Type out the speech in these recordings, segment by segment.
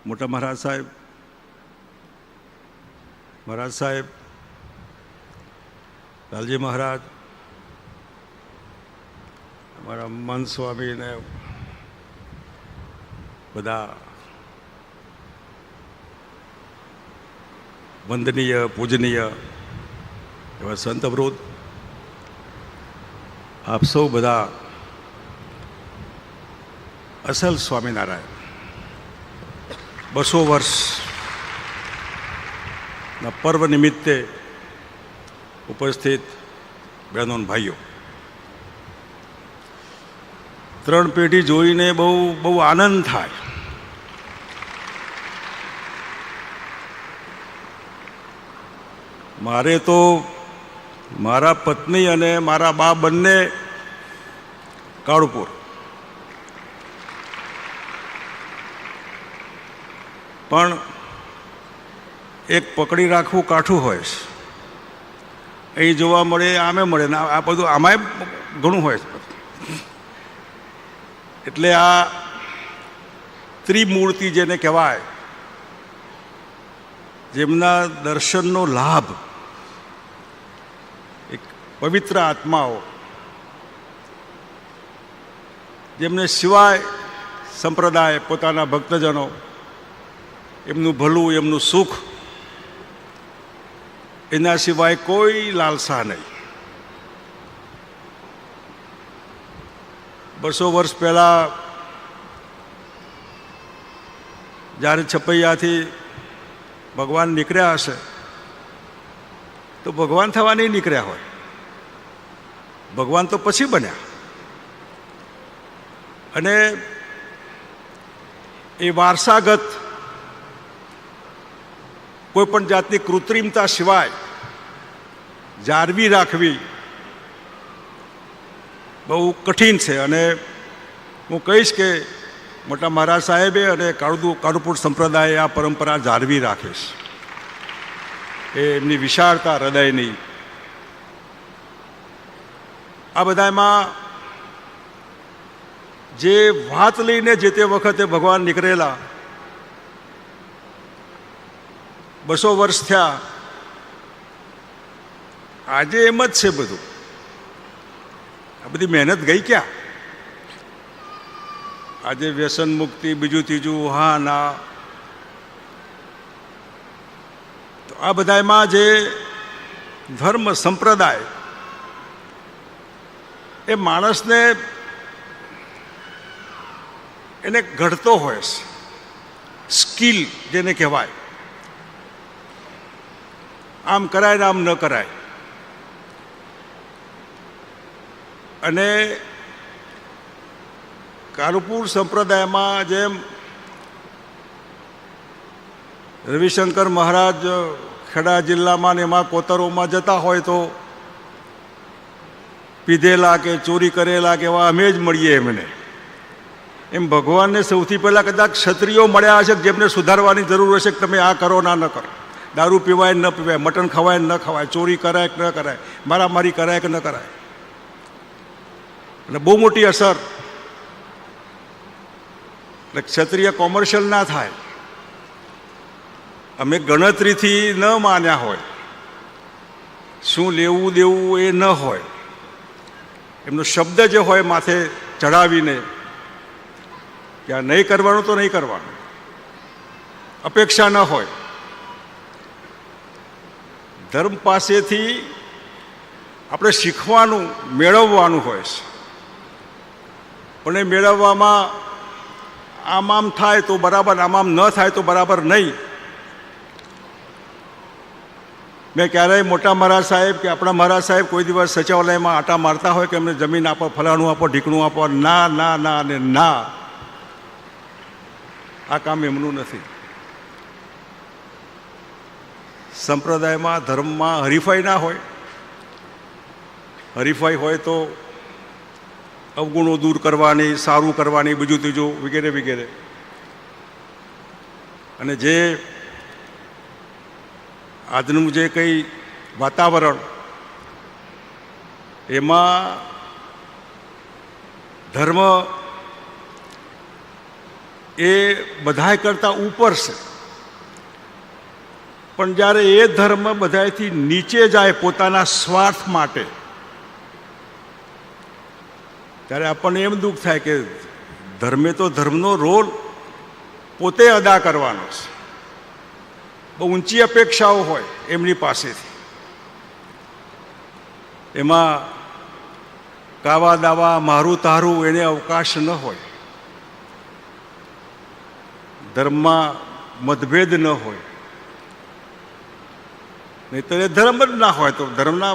મોટા મહારાજ સાહેબ, લાલજી મહારાજ, અમારા મહંત સ્વામીને બધા વંદનીય પૂજનીય એવા સંત અવરોધ, આપ સૌ બધા અસલ સ્વામિનારાયણ 200 વર્ષના પર્વ નિમિત્તે ઉપસ્થિત બહેનો અને ભાઈઓ, 3 પેઢી જોઈને બહુ આનંદ થાય. મારે તો મારા પત્ની અને મારા બા બંને કાળુપુર, પણ એક પકડી રાખવું કાઠું હોય છે. અહીં જોવા મળે, આમે મળે ને આ બધું આમાંય ઘણું હોય છે. એટલે આ ત્રિમૂર્તિ જેને કહેવાય, જેમના દર્શનનો લાભ એક પવિત્ર આત્માઓ, જેમને સિવાય સંપ્રદાય, પોતાના ભક્તજનો, એમનું ભલું, એમનું સુખ, એના સિવાય કોઈ લાલસા નહીં. 200 વર્ષ પહેલાં જ્યારે છપૈયાથી ભગવાન નીકળ્યા હશે, તો ભગવાન થવા નહીં નીકળ્યા હોય, ભગવાન તો પછી બન્યા. અને એ વારસાગત કોઈ પણ જાતની કૃત્રિમતા સિવાય જાળવી રાખવી બહુ કઠિન છે. અને હું કહીશ કે મોટા મહારાજ સાહેબે અને કાળુપુર સંપ્રદાયે આ પરંપરા જાળવી રાખે છે. એ એમની વિશાળતા હૃદયની. આ બધામાં જે વાત લઈને જે તે વખતે ભગવાન નીકળેલા, 200 વર્ષ થયા, આજે એમ જ છે બધું. આ બધી મહેનત ગઈ ક્યાં? આજે વ્યસન મુક્તિ, બીજું ત્રીજું, હા ના. તો આ બધામાં જે ધર્મ સંપ્રદાય એ માણસને એને ઘડતો હોય છે. સ્કિલ જેને કહેવાય, આમ કરાય ને આમ ન કરાય. અને કાળુપુર સંપ્રદાયમાં જેમ રવિશંકર મહારાજ ખેડા જિલ્લામાં ને એમાં કોતરોમાં જતા હોય તો પીધેલા કે ચોરી કરેલા કે એવા અમે જ મળીએ એમને. એમ ભગવાનને સૌથી પહેલાં કદાચ ક્ષત્રિયો મળ્યા હશે જેમને સુધારવાની જરૂર હશે કે તમે આ કરો ના ન કરો, દારૂ પીવાય ન પીવાય, મટન ખવાય ન ખવાય, ચોરી કરાય કે ન કરાય, મારામારી કરાય કે ન કરાય. અને બહુ મોટી અસર. એટલે ક્ષત્રિય કોમર્શિયલ ના થાય. અમે ગણતરીથી ન માન્યા હોય, શું લેવું દેવું એ ન હોય, એમનો શબ્દ જે હોય માથે ચડાવીને કે આ નહીં કરવાનું તો નહીં કરવાનું, અપેક્ષા ન હોય. ધર્મ પાસેથી આપણે શીખવાનું, મેળવવાનું હોય છે. પણ એ મેળવવામાં આમ થાય તો બરાબર, આમ ન થાય તો બરાબર નહીં. મેં ક્યારેય મોટા મહારાજ સાહેબ કે આપણા મહારાજ સાહેબ કોઈ દિવસ સચિવાલયમાં આટા મારતા હોય કે એમને જમીન આપો, ફલાણું આપો, ઢીકણું આપો, ના ના ના અને ના. આ કામ એમનું નથી. સંપ્રદાયમાં, ધર્મમાં હરીફાઈ ના હોય. હરીફાઈ હોય તો અવગુણો દૂર કરવાની, સારું કરવાની, બીજું ત્રીજું વગેરે વગેરે. અને જે આજનું જે કંઈ વાતાવરણ, એમાં ધર્મ એ બધાય કરતાં ઉપર છે. પણ જ્યારે એ ધર્મ બધાયથી નીચે જાય પોતાના સ્વાર્થ માટે, ત્યારે આપણને એમ દુઃખ થાય કે ધર્મે તો ધર્મનો રોલ પોતે અદા કરવાનો છે. બહુ ઊંચી અપેક્ષાઓ હોય એમની પાસેથી, એમાં કાવા દાવા મારું તારું એને અવકાશ ન હોય. ધર્મમાં મતભેદ ન હોય, નહીં તો એ ધર્મ જ ના હોય તો ધર્મના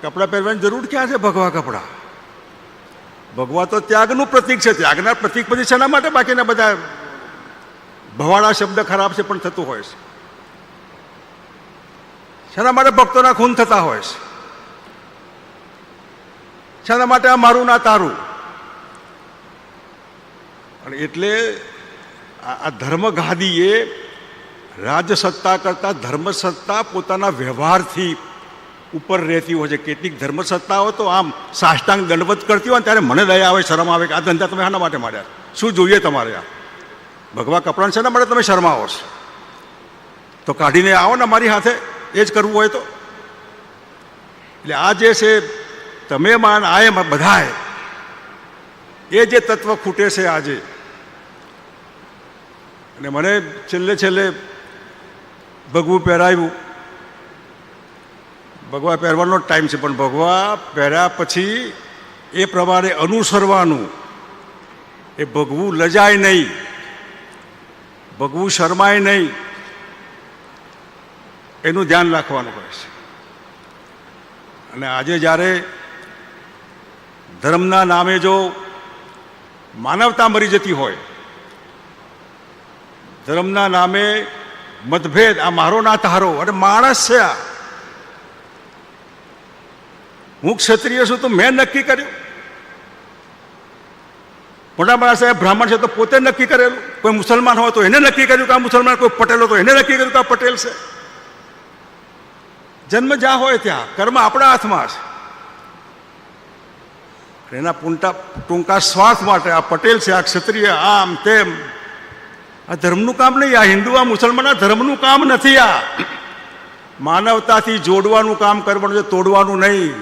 કપડાં પહેરવાની જરૂર ક્યાં છે? ભગવા કપડાં. ભગવા તો ત્યાગનું પ્રતીક છે. ત્યાગના પ્રતીક પછી શેના માટે બાકીના બધા ભવાડા શબ્દ ખરાબ છે પણ થતું હોય છે? શેના માટે ભક્તોના ખૂન થતા હોય છે? શેના માટે આ મારું ના તારું? અને એટલે આ ધર્મગાદી એ રાજસત્તા કરતાં ધર્મસત્તા પોતાના વ્યવહારથી ઉપર રહેતી હોય છે. કેટલીક ધર્મસત્તાઓ તો આમ સાષ્ટાંગ દંડવત કરતી હોય ને ત્યારે મને દયા આવે, શરમ આવે કે આ ધંધા તમે શાના માટે માંડ્યા? શું જોઈએ તમારે? આ ભગવા કપડાં શેના માટે તમે શરમાવો છો? તો કાઢીને આવો ને મારી હાથે, એ જ કરવું હોય તો. એટલે આ જે છે તમે માન આય બધાય, એ જે તત્વ ખૂટે છે આજે. અને મને છેલ્લે ભગવું પહેરાવ્યું. ભગવા પહેરવાનો ટાઈમ છે, પણ ભગવા પહેર્યા પછી એ પ્રમાણે અનુસરવાનું. એ ભગવું લજાય નહીં, ભગવું શરમાય નહીં, એનું ધ્યાન રાખવાનું હોય છે. અને આજે જ્યારે ધર્મના નામે જો માનવતા મરી જતી હોય, ધર્મના નામે મતભેદ, આ મારો ના તારો, અને માણસ છે આ. હું ક્ષત્રિય છું તો મેં નક્કી કર્યું. મોટા માણસ બ્રાહ્મણ છે તો પોતે નક્કી કરેલું. કોઈ મુસલમાન હોય તો એને નક્કી કર્યું કે આ મુસલમાન, કોઈ પટેલ હોય તો એને નક્કી કર્યું કે આ પટેલ છે. જન્મ જ્યાં હોય ત્યાં, કર્મ આપણા હાથમાં છે. એના ટૂંકા સ્વાર્થ માટે આ પટેલ છે, આ ક્ષત્રિય, આમ તેમ, આ ધર્મનું કામ નહીં. આ હિન્દુ, આ મુસલમાન, આ ધર્મનું કામ નથી. આ માનવતાથી જોડવાનું કામ કરવાનું છે, તોડવાનું નહીં.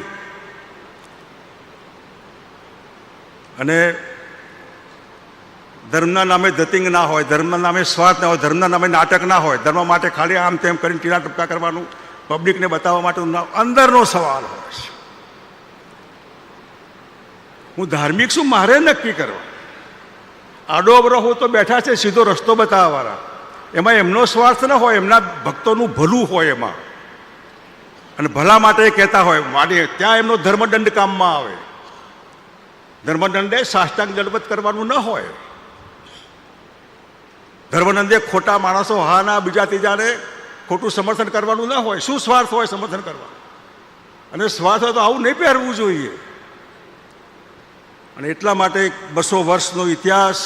અને ધર્મના નામે ધતિંગ ના હોય, ધર્મના નામે સ્વાર્થ ના હોય, ધર્મના નામે નાટક ના હોય. ધર્મ માટે ખાલી આમ તેમ કરીને ટીલા ટપકા કરવાનું, પબ્લિકને બતાવવા માટે અંદરનો સવાલ હોય છે. હું ધાર્મિક છું, મારે નક્કી કરવા. આડો અવરો હું તો બેઠા છે સીધો રસ્તો બતાવવાવાળા, એમાં એમનો સ્વાર્થ ન હોય, એમના ભક્તોનું ભલું હોય એમાં, અને ભલા માટે કહેતા હોય માટે ત્યાં એમનો ધર્મદંડ કામમાં આવે. ધર્મદંડે સાષ્ટાંગ દંડવત કરવાનું ન હોય. ધર્મદંડે ખોટા માણસો હા ના બીજા ત્રીજાને ખોટું સમર્થન કરવાનું ન હોય. શું સ્વાર્થ હોય સમર્થન કરવાનું? અને સ્વાર્થ હોય તો આવું નહીં પહેરવું જોઈએ. અને એટલા માટે 200 વર્ષનો ઇતિહાસ,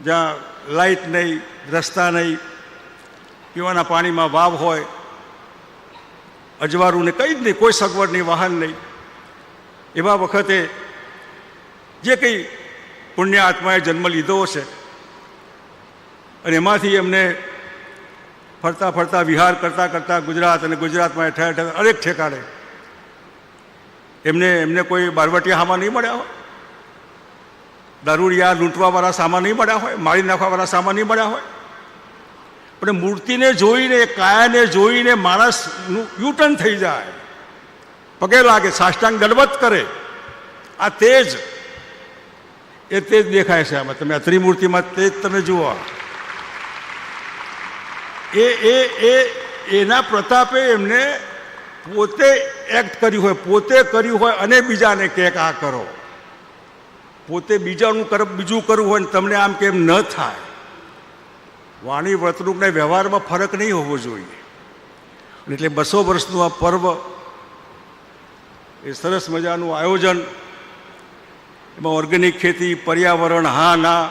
જ્યાં લાઇટ નહીં, રસ્તા નહીં, પીવાના પાણીમાં વાવ હોય, અજવાળું ને કંઈ જ નહીં, કોઈ સગવડ નહીં, વાહન નહીં. એવા વખતે જે કંઈ પુણ્ય આત્માએ જન્મ લીધો છે, અને એમાંથી એમને ફરતા ફરતા વિહાર કરતાં કરતાં ગુજરાત, અને ગુજરાતમાં ઠેર ઠેર અનેક ઠેકાણે એમને કોઈ બારવટિયા સામા નહીં મળ્યા હોય, દારૂડિયા લૂંટવાવાળા સામા નહીં મળ્યા હોય, મારી નાખવાવાળા સામા નહીં મળ્યા હોય. પણ મૂર્તિને જોઈને, કાયાને જોઈને માણસનું યુટર્ન થઈ જાય, પગે લાગે, સાષ્ટાંગ દંડવત કરે. આ તેજ, એ તેજ દેખાય છે આમાં. તમે આ ત્રિમૂર્તિમાં તેજ તમે જુઓ. એના પ્રતાપે એમને પોતે એક્ટ કર્યું હોય, પોતે કર્યું હોય, અને બીજાને કે આ કરો. પોતે બીજાનું બીજું કરવું હોય ને તમને આમ કેમ ન થાય. વાણી વર્તણૂકને વ્યવહારમાં ફરક નહીં હોવો જોઈએ. એટલે 200 વર્ષનું આ પર્વ, એ સરસ મજાનું આયોજન, એમાં ઓર્ગેનિક ખેતી, પર્યાવરણ, હા ના,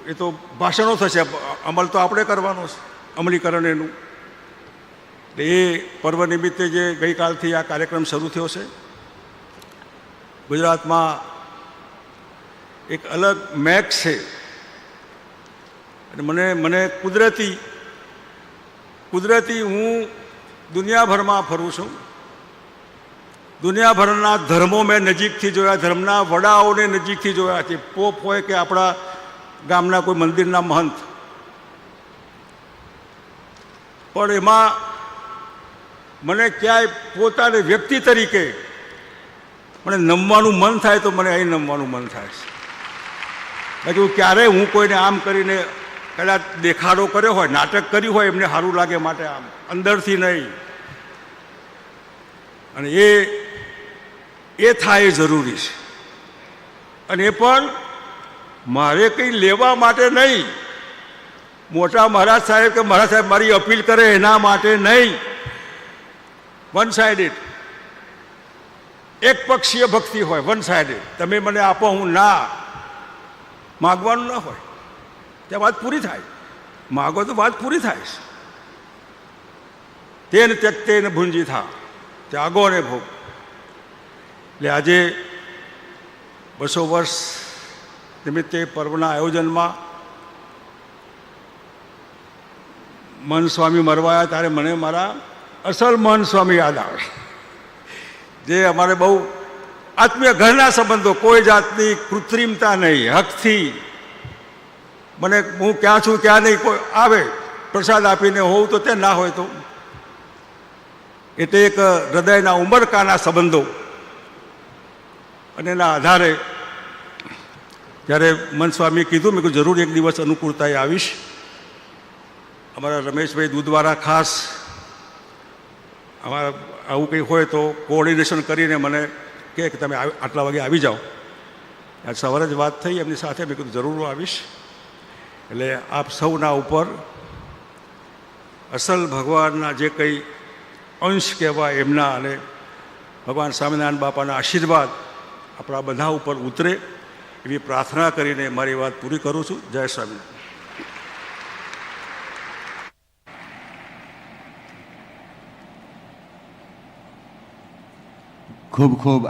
એ તો ભાષણો થશે, અમલ તો આપણે કરવાનો છે, અમલીકરણ એનું. એ પર્વ નિમિત્તે જે ગઈકાલથી આ કાર્યક્રમ શરૂ થયો છે, ગુજરાતમાં એક અલગ મેક છે. અને મને કુદરતી હું દુનિયાભરમાં ફરું છું. દુનિયાભરના ધર્મો મેં નજીકથી જોયા, ધર્મના વડાઓને નજીકથી જોયા છે. પોપ હોય કે આપણા ગામના કોઈ મંદિરના મહંત. પણ એમાં મને ક્યાંય પોતાને વ્યક્તિ તરીકે મને નમવાનું મન થાય તો મને અહીં નમવાનું મન થાય છે. બાકી હું ક્યારેય હું કોઈને આમ કરીને કદાચ દેખાડો કર્યો હોય, નાટક કર્યું હોય એમને સારું લાગે માટે આમ અંદરથી નહીં. અને એ થાય એ જરૂરી છે. અને એ પણ મારે કંઈ લેવા માટે નહીં, મોટા મહારાજ સાહેબ કે મહારાજ સાહેબ મારી અપીલ કરે એના માટે નહીં. વન સાઇડેડ, એક પક્ષીય ભક્તિ હોય, વન સાઇડેડ. તમે મને આપો, હું ના માગવાનું ન હોય, ત્યાં વાત પૂરી થાય. માગો તો વાત પૂરી થાય છે. તેન ત્યક્તેન ભુંજી થા, ત્યાગો ને ભોગ. એટલે આજે 200 વર્ષ નિમિત્તે પર્વના આયોજનમાં મહંત સ્વામી મરવાયા ત્યારે મને મારા અસલ મહંત સ્વામી યાદ આવે, જે અમારે બહુ આત્મીય ઘરના સંબંધો, કોઈ જાતની કૃત્રિમતા નહીં, હકથી. મને હું ક્યાં છું ક્યાં નહીં, કોઈ આવે પ્રસાદ આપીને હોઉં તો તે ના હોય તો. એટલે એક હૃદયના ઉમરકાના સંબંધો. અને એના આધારે જ્યારે મહંત સ્વામીએ કીધું, મેં કીધું જરૂર એક દિવસ અનુકૂળતાએ આવીશ. અમારા રમેશભાઈ દૂધવાળા ખાસ અમારા આવું કંઈ હોય તો કોઓર્ડિનેશન કરીને મને કહે કે તમે આટલા વાગે આવી જાઓ. આજ સવારે જ વાત થઈ એમની સાથે, મેં કીધું જરૂર આવીશ. એટલે આપ સૌના ઉપર અસલ ભગવાનના જે કંઈ અંશ કહેવાય એમના, અને ભગવાન સ્વામિનારાયણ બાપાના આશીર્વાદ આપણા બધા ઉપર ઉતરે એવી પ્રાર્થના કરીને મારી વાત પૂરી કરું છું. જય સ્વામિનારાયણ. ખૂબ ખૂબ